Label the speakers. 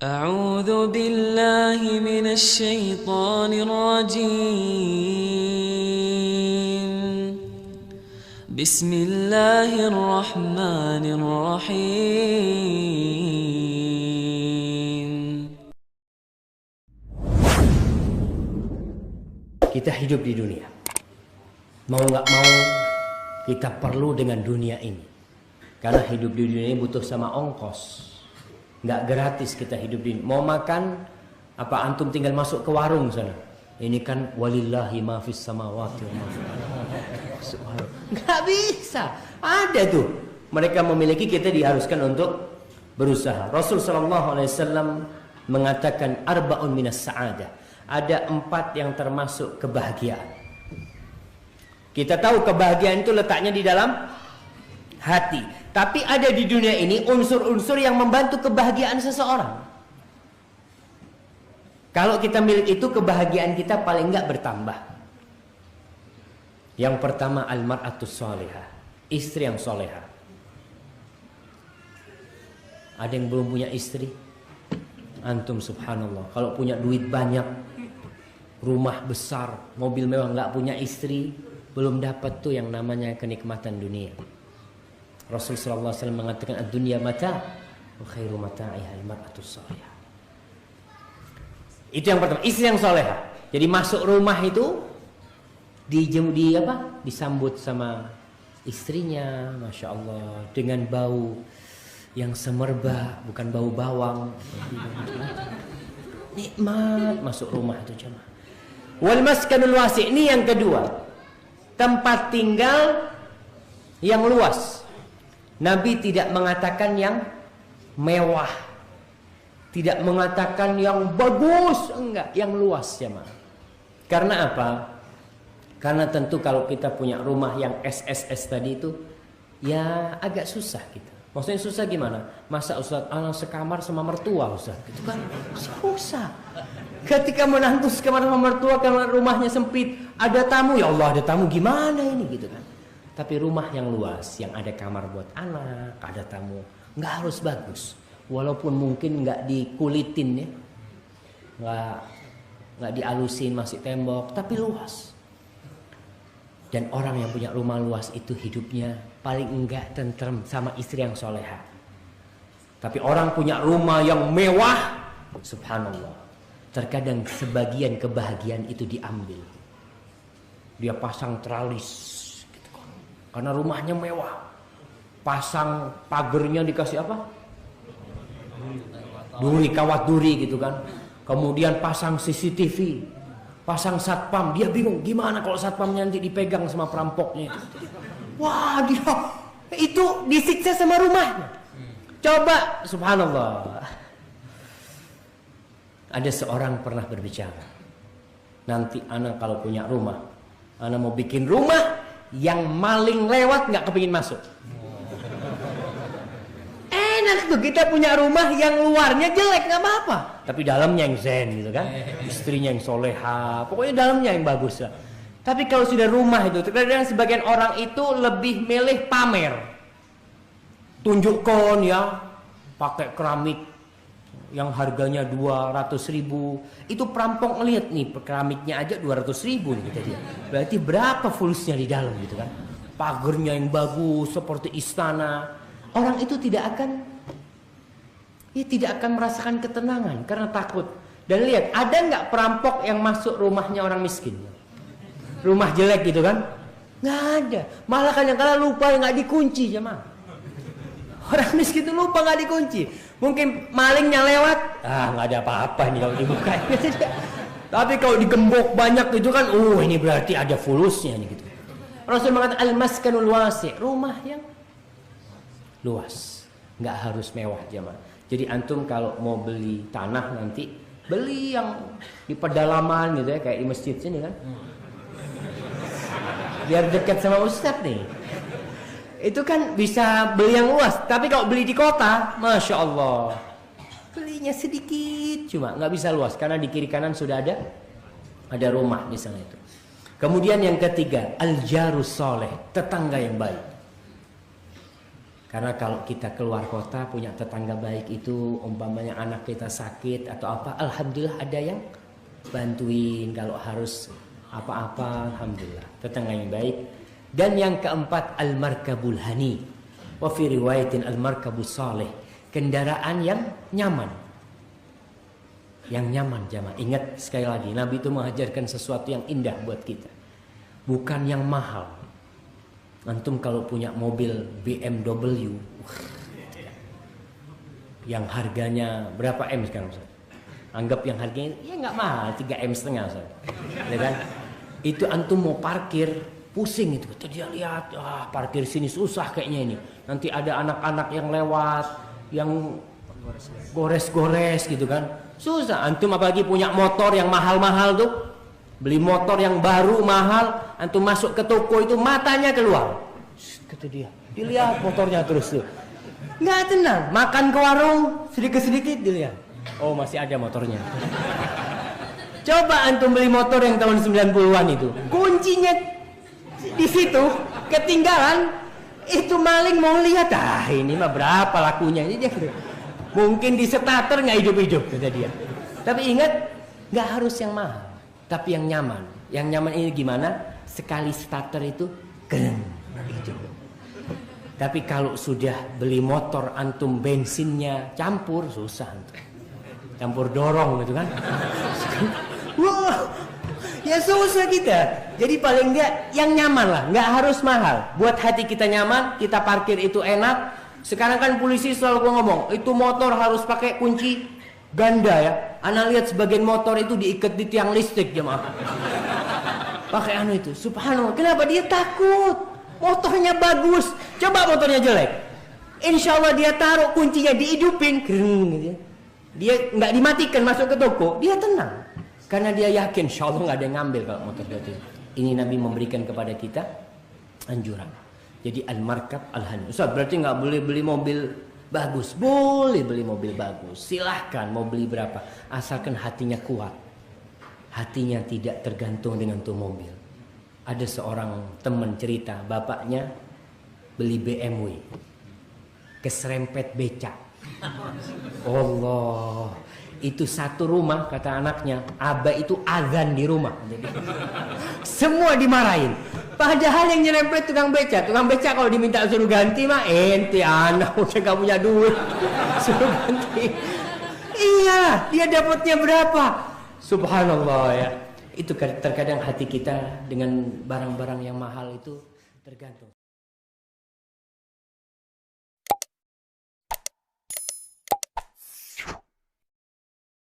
Speaker 1: أعوذ بالله من الشيطان الرجيم بسم الله الرحمن الرحيم.
Speaker 2: Kita hidup di dunia, mau nggak mau kita perlu dengan dunia ini, karena hidup di dunia ini butuh sama ongkos. Nggak gratis kita hidup di ini. Mau makan apa antum tinggal masuk ke warung sana. Ini kan walillahi ma fis samawati wa ma fil ardi. Nggak bisa. Ada tuh. Mereka memiliki, kita diharuskan untuk berusaha. Rasul sallallahu alaihi wasallam mengatakan arba'un minas sa'adah. Ada 4 yang termasuk kebahagiaan. Kita tahu kebahagiaan itu letaknya di dalam hati. Tapi ada di dunia ini unsur-unsur yang membantu kebahagiaan seseorang. Kalau kita milik itu, kebahagiaan kita paling enggak bertambah. Yang pertama, al-mar'atus sholihah, istri yang solehah. Ada yang belum punya istri? Antum subhanallah, kalau punya duit banyak, rumah besar, mobil mewah, enggak punya istri, belum dapat tuh yang namanya kenikmatan dunia. Rasulullah SAW mengatakan ad-dunya mata wa khairu mata'iha al-mar'atus sholihah. Itu yang pertama, istri yang solehah. Jadi masuk rumah itu disambut sama istrinya, masya Allah, dengan bau yang semerbak, bukan bau bawang. Nikmat masuk rumah itu jemaah. Wal maskanul wasi', ini yang kedua, tempat tinggal yang luas. Nabi tidak mengatakan yang mewah, tidak mengatakan yang bagus, enggak, yang luas ya ma. Karena apa? Karena tentu kalau kita punya rumah yang SSS tadi itu, ya agak susah gitu. Maksudnya susah gimana? Masa Ustaz anak sekamar sama mertua Ustaz? Itu kan susah. Ketika menantu sekamar sama mertua karena rumahnya sempit, ada tamu, ya Allah ada tamu gimana ini gitu kan. Tapi rumah yang luas, yang ada kamar buat anak, ada tamu, nggak harus bagus. Walaupun mungkin nggak dikulitin ya, nggak dialusin masih tembok, tapi luas. Dan orang yang punya rumah luas itu hidupnya paling enggak tentrem sama istri yang soleha. Tapi orang punya rumah yang mewah, subhanallah, terkadang sebagian kebahagiaan itu diambil. Dia pasang teralis, karena rumahnya mewah, pasang pagernya dikasih apa? Duri, kawat duri gitu kan. Kemudian pasang CCTV, pasang satpam. Dia bingung gimana kalau satpamnya nanti dipegang sama perampoknya. Wah, dia itu disiksa sama rumahnya. Coba, subhanallah. Ada seorang pernah berbicara, nanti anak kalau punya rumah, anak mau bikin rumah yang maling lewat nggak kepingin masuk. Enak tuh kita punya rumah yang luarnya jelek nggak apa-apa, tapi dalamnya yang zen gitu kan, istrinya yang soleha, pokoknya dalamnya yang bagus lah. Tapi kalau sudah rumah itu, terkadang sebagian orang itu lebih milih pamer, tunjukkan ya, pakai keramik yang harganya 200.000, itu perampok ngelihat nih keramiknya aja 200.000 nih kata dia. Berarti berapa fulusnya di dalam gitu kan? Pagernya yang bagus seperti istana. Orang itu tidak akan merasakan ketenangan karena takut. Dan lihat, ada nggak perampok yang masuk rumahnya orang miskin? Rumah jelek gitu kan? Nggak ada. Malah kadang-kadang lupa nggak dikunci jemaah. Orang miskin itu lupa nggak dikunci. Mungkin malingnya lewat, nggak ada apa-apa nih kalau dibuka. Tapi kalau digembok banyak itu kan, ini berarti ada fulusnya nih gitu. Rasul mengatakan al-maskanul wasi', rumah yang luas, nggak harus mewah jemaah. Jadi antum kalau mau beli tanah nanti beli yang di pedalaman gitu ya, kayak di masjid sini kan, biar dekat sama ustadz nih. Itu kan bisa beli yang luas. Tapi kalau beli di kota, masya Allah, belinya sedikit, cuma nggak bisa luas karena di kiri kanan sudah ada rumah di sana itu. Kemudian yang ketiga, al-jarus soleh, tetangga yang baik. Karena kalau kita keluar kota punya tetangga baik itu, umpamanya anak kita sakit atau apa, alhamdulillah ada yang bantuin. Kalau harus apa-apa, alhamdulillah tetangga yang baik. Dan yang keempat, al-markabul hani. Wa fi riwayatin al-markabus salih, kendaraan yang nyaman. Yang nyaman jamaah. Ingat sekali lagi, Nabi itu mengajarkan sesuatu yang indah buat kita, bukan yang mahal. Antum kalau punya mobil BMW yang harganya berapa M sekarang Ustaz? Anggap yang harganya ya nggak mahal, 3,5 M Ustaz. Ya kan? Itu antum mau parkir pusing itu. Dia lihat, parkir sini susah kayaknya ini. Nanti ada anak-anak yang lewat yang gores-gores gitu kan. Susah. Antum apalagi punya motor yang mahal-mahal tuh. Beli motor yang baru mahal, antum masuk ke toko itu matanya keluar. Kata dia, dilihat motornya terus tuh. Nggak tenang, makan ke warung sedikit-sedikit dilihat. Oh, masih ada motornya. Coba antum beli motor yang tahun 90-an itu. Kuncinya di situ, ketinggalan. Itu maling mau lihat, ini mah berapa lakunya ini dia. Mungkin di starter nggak hidup-hidup kata dia. Tapi ingat, nggak harus yang mahal. Tapi yang nyaman. Yang nyaman ini gimana? Sekali starter itu keren. Gitu. Tapi kalau sudah beli motor antum bensinnya campur, susah antum. Campur dorong gitu kan. Wah, ya susah kita. Jadi paling enggak yang nyaman lah, nggak harus mahal. Buat hati kita nyaman, kita parkir itu enak. Sekarang kan polisi selalu ngomong, itu motor harus pakai kunci ganda ya. Ana lihat sebagian motor itu diikat di tiang listrik jemaah. Pakai anu itu. Subhanallah. Kenapa dia takut? Motornya bagus. Coba motornya jelek. Insya Allah dia taruh kuncinya dihidupin. Gitu. Dia nggak dimatikan masuk ke toko. Dia tenang. Karena dia yakin insya Allah nggak ada yang ngambil kalau motor itu. Ini Nabi memberikan kepada kita anjuran. Jadi al-markab al-hani. Ustaz, berarti nggak boleh beli mobil bagus? Boleh beli mobil bagus. Silahkan mau beli berapa. Asalkan hatinya kuat. Hatinya tidak tergantung dengan tuh mobil. Ada seorang teman cerita, bapaknya beli BMW. Keserempet becak. Allah. Itu satu rumah, kata anaknya, abah itu azan di rumah. Jadi, semua dimarahin. Padahal yang nyerempet tukang beca kalau diminta suruh ganti mah ente anak udah gak punya duit suruh ganti. Iya, dia dapatnya berapa? Subhanallah ya. Itu terkadang hati kita dengan barang-barang yang mahal itu tergantung.